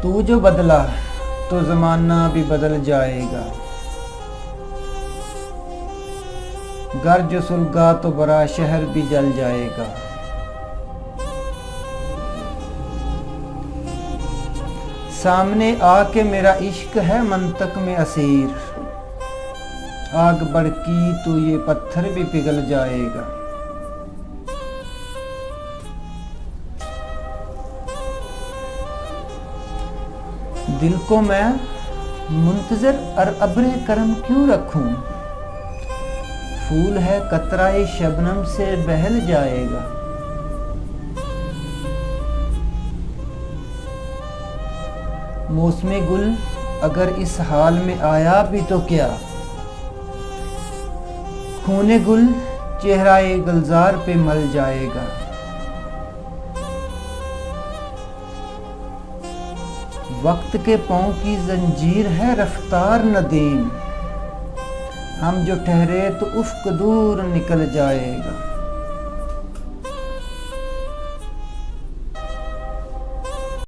तू जो बदला तो ज़माना भी बदल जाएगा। घर जो सुलगा तो बड़ा शहर भी जल जाएगा। सामने आके मेरा इश्क है मंतक में असीर। आग भड़की तो ये पत्थर भी पिघल जाएगा। दिल को मैं मुंतज़िर और अब्रे करम क्यों रखूं। फूल है कतराए शबनम से बहल जाएगा। मौसमे गुल अगर इस हाल में आया भी तो क्या। खूने गुल चेहराए गुलजार पे मल जाएगा। वक्त के पाँव की जंजीर है रफ्तार नदीम। हम जो ठहरे तो उफ्क दूर निकल जाएगा।